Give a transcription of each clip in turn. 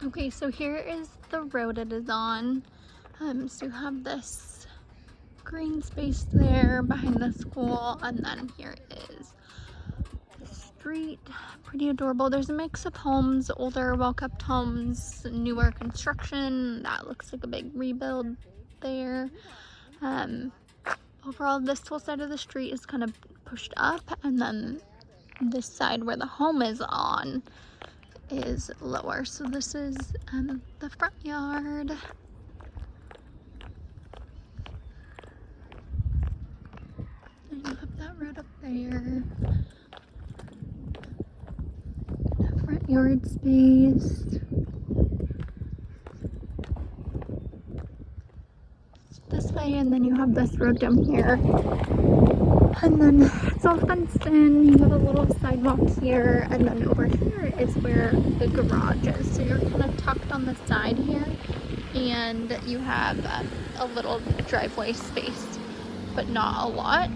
Okay, so here is the road it is on. So you have this green space there behind the school, and then here is the street. Pretty adorable. There's a mix of homes, older, well-kept homes, newer construction. That looks like a big rebuild there. Overall, this whole side of the street is kind of pushed up, and then this side where the home is on is lower. So this is the front yard. And you have that road up there. Front yard space. This way, and then you have this road down here. And then it's all fenced in. You have a little sidewalk here, and then over here is where the garage is. So you're kind of tucked on the side here, and you have a little driveway space, but not a lot.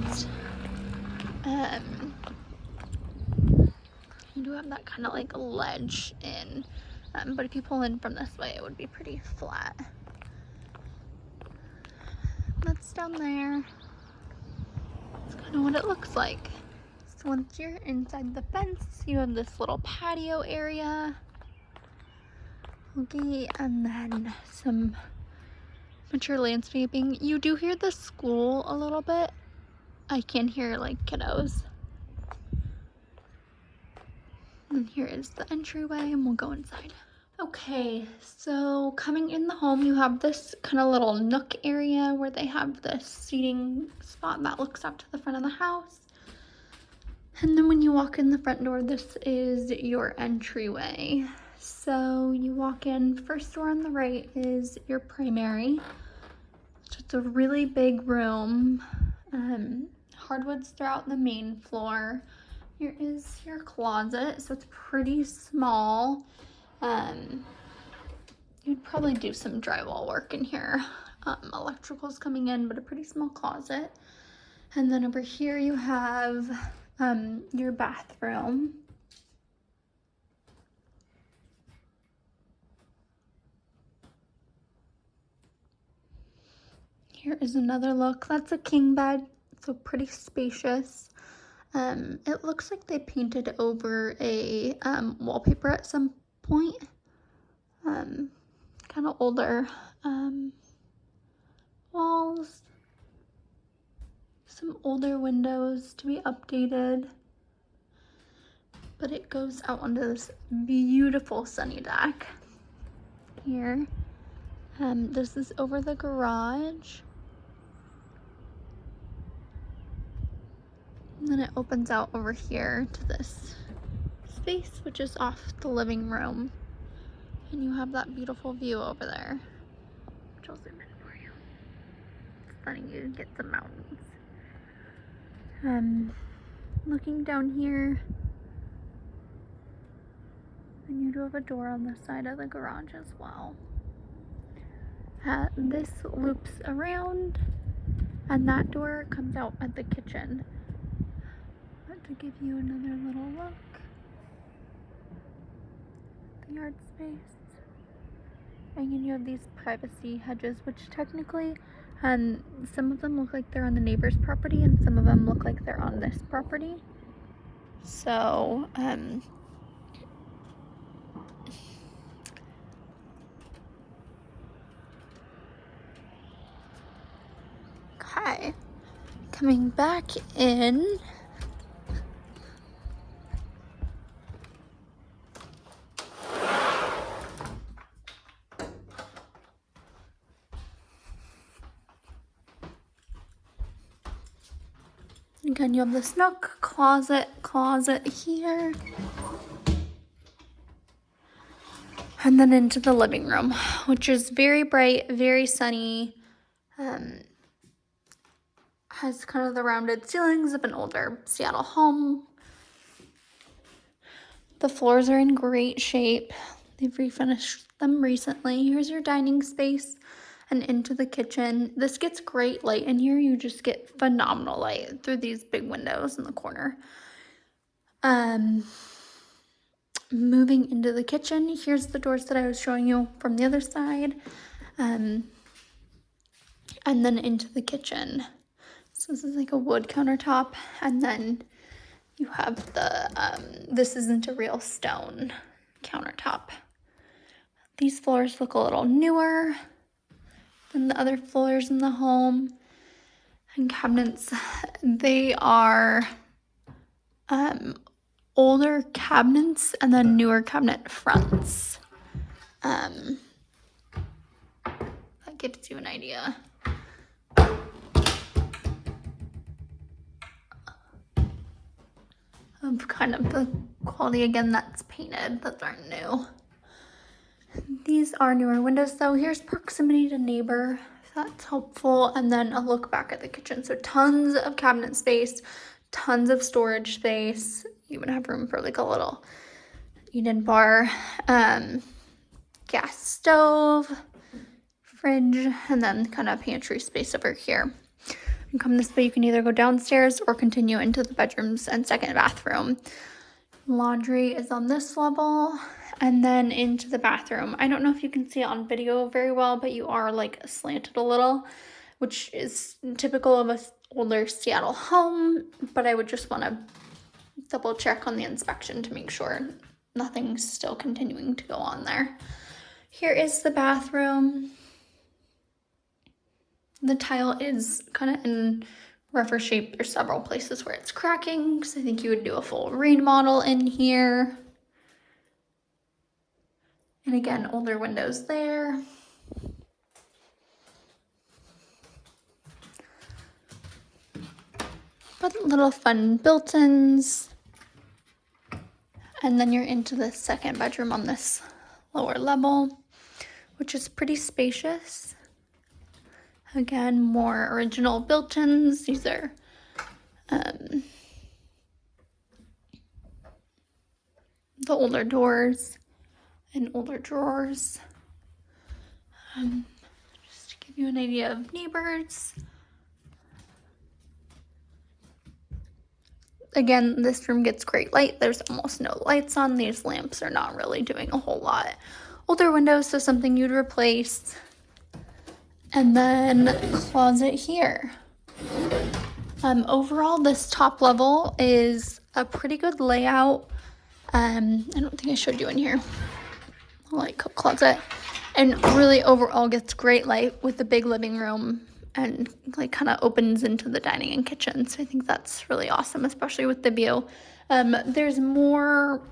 You do have that kind of like ledge in, but if you pull in from this way, it would be pretty flat. That's down there. That's kind of what it looks like. So once you're inside the fence, you have this little patio area. Okay, and then some mature landscaping. You do hear the school a little bit. I can hear like kiddos. And here is the entryway, and we'll go inside. Okay, so coming in the home, you have this kind of little nook area where they have this seating spot that looks up to the front of the house. And then when you walk in the front door, this is your entryway. So you walk in, first door on the right is your primary. So it's a really big room. Hardwoods throughout the main floor. Here is your closet, so it's pretty small. You'd probably do some drywall work in here. Electrical's coming in, but a pretty small closet. And then over here you have your bathroom. Here is another look. That's a king bed, so pretty spacious. It looks like they painted over a wallpaper at some point. Kind of older walls. Some older windows to be updated. But it goes out onto this beautiful sunny deck here. This is over the garage. And then it opens out over here to this space, which is off the living room. And you have that beautiful view over there, which I'll zoom in for you. It's funny, you can get some mountains. Looking down here, and you do have a door on the side of the garage as well. This loops around, and that door comes out at the kitchen. But to give you another little look, the yard space. And then you have these privacy hedges, which technically, some of them look like they're on the neighbor's property, and some of them look like they're on this property. So, okay, coming back in. Again, you have this nook, closet here. And then into the living room, which is very bright, very sunny. Has kind of the rounded ceilings of an older Seattle home. The floors are in great shape. They've refinished them recently. Here's your dining space and into the kitchen. This gets great light in here. You just get phenomenal light through these big windows in the corner. moving into the kitchen, here's the doors that I was showing you from the other side. And then into the kitchen. So this is like a wood countertop, and then you have the, this isn't a real stone countertop. These floors look a little newer than the other floors in the home. And cabinets, they are older cabinets and then newer cabinet fronts. That gives you an idea. Of kind of the quality, again, that's painted, that aren't new. These are newer windows though. Here's proximity to neighbor, if that's helpful, and then a look back at the kitchen. So tons of cabinet space, tons of storage space. You even have room for like a little eat-in bar, gas stove, fridge, and then kind of pantry space over here. And come this way, you can either go downstairs or continue into the bedrooms and second bathroom. Laundry is on this level, and then into the bathroom. I don't know if you can see it on video very well, but you are like slanted a little, which is typical of a older Seattle home, but I would just want to double check on the inspection to make sure nothing's still continuing to go on there. Here is the bathroom. The tile is kind of in rougher shape. There's several places where it's cracking, because I think you would do a full remodel in here. And again, older windows there. But little fun built-ins. And then you're into the second bedroom on this lower level, which is pretty spacious. Again, more original built-ins. These are the older doors and older drawers. Just to give you an idea of neighbors. Again, this room gets great light. There's almost no lights on. These lamps are not really doing a whole lot. Older windows, so something you'd replace. And then closet here. Overall, this top level is a pretty good layout. I don't think I showed you in here. Like coat closet, and really overall gets great light with the big living room, and like kind of opens into the dining and kitchen. So I think that's really awesome, especially with the view. There's more.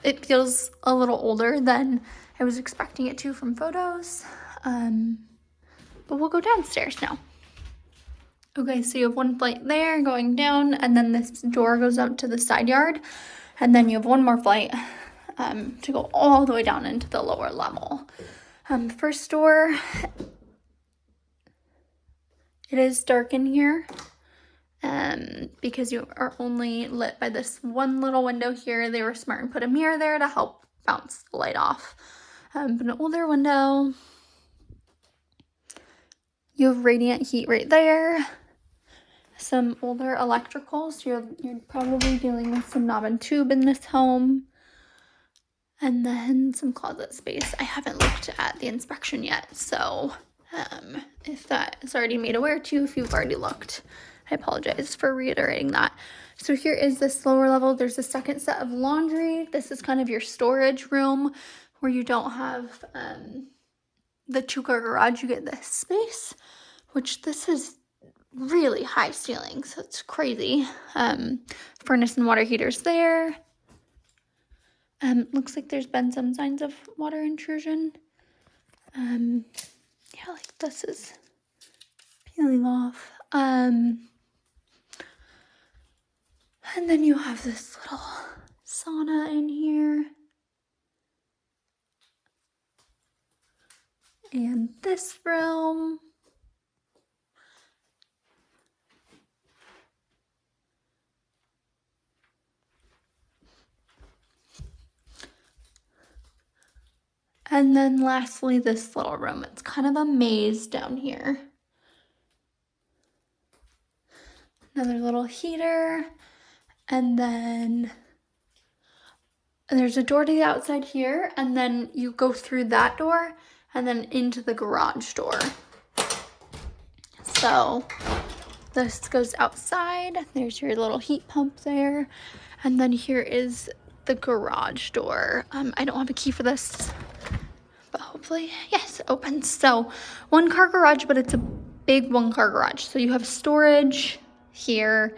It feels a little older than I was expecting it to from photos. But we'll go downstairs now. Okay, so you have one flight there going down, and then this door goes out to the side yard, and then you have one more flight to go all the way down into the lower level. First door, it is dark in here because you are only lit by this one little window here. They were smart and put a mirror there to help bounce the light off. But an older window. You have radiant heat right there. Some older electricals. You're probably dealing with some knob and tube in this home. And then some closet space. I haven't looked at the inspection yet, so if that is already made aware to you, if you've already looked, I apologize for reiterating that. So here is this lower level. There's a second set of laundry. This is kind of your storage room where you don't have the two-car garage. You get this space, which this is really high ceiling, so it's crazy. Furnace and water heaters there. Looks like there's been some signs of water intrusion. Yeah, like this is peeling off. And then you have this little sauna in here. And this room. And then lastly, this little room. It's kind of a maze down here. Another little heater. And then there's a door to the outside here, and then you go through that door and then into the garage door. So this goes outside. There's your little heat pump there. And then here is the garage door. I don't have a key for this, but hopefully, yes, it opens. So 1-car garage, but it's a big 1-car garage. So you have storage here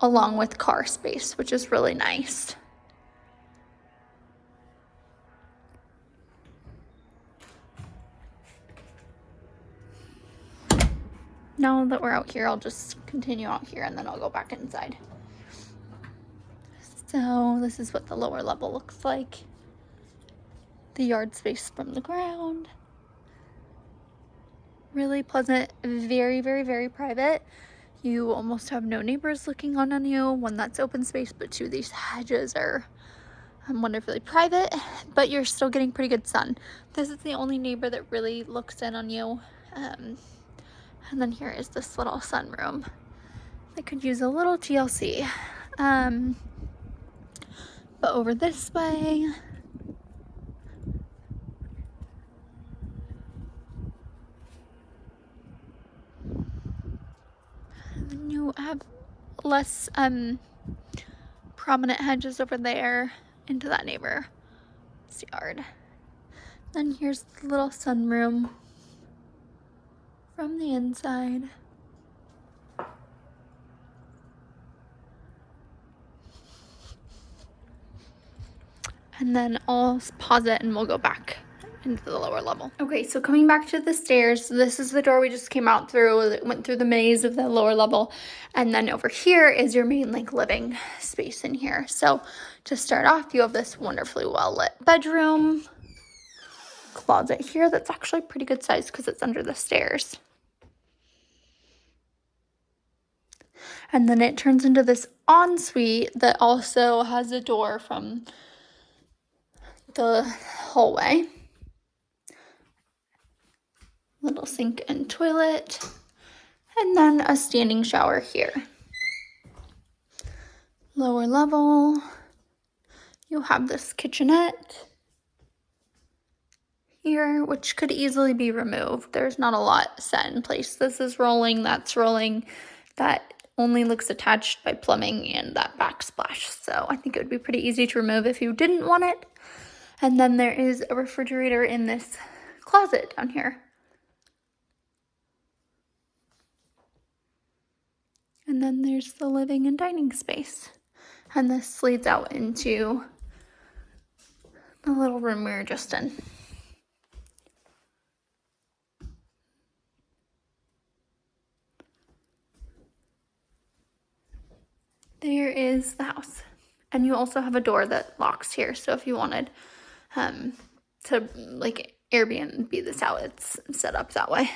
along with car space, which is really nice. Now that we're out here, I'll just continue out here and then I'll go back inside. So this is what the lower level looks like. The yard space from the ground. Really pleasant, very, very, very private. You almost have no neighbors looking on you. One, that's open space, but 2, these hedges are wonderfully private, but you're still getting pretty good sun. This is the only neighbor that really looks in on you. And then here is this little sunroom that could use a little TLC. But over this way, you have less prominent hedges over there into that neighbor's yard. Then here's the little sunroom from the inside. And then I'll pause it and we'll go back into the lower level. Okay, so coming back to the stairs, this is the door we just came out through. It went through the maze of the lower level. And then over here is your main like living space in here. So to start off, you have this wonderfully well lit bedroom. Closet here that's actually pretty good size because it's under the stairs. And then it turns into this ensuite that also has a door from the hallway. Little sink and toilet. And then a standing shower here. Lower level, you have this kitchenette here, which could easily be removed. There's not a lot set in place. This is rolling, that's rolling. That only looks attached by plumbing and that backsplash. So I think it would be pretty easy to remove if you didn't want it. And then there is a refrigerator in this closet down here. And then there's the living and dining space. And this leads out into the little room we were just in. There is the house. And you also have a door that locks here. So if you wanted to like Airbnb this out, it's set up that way.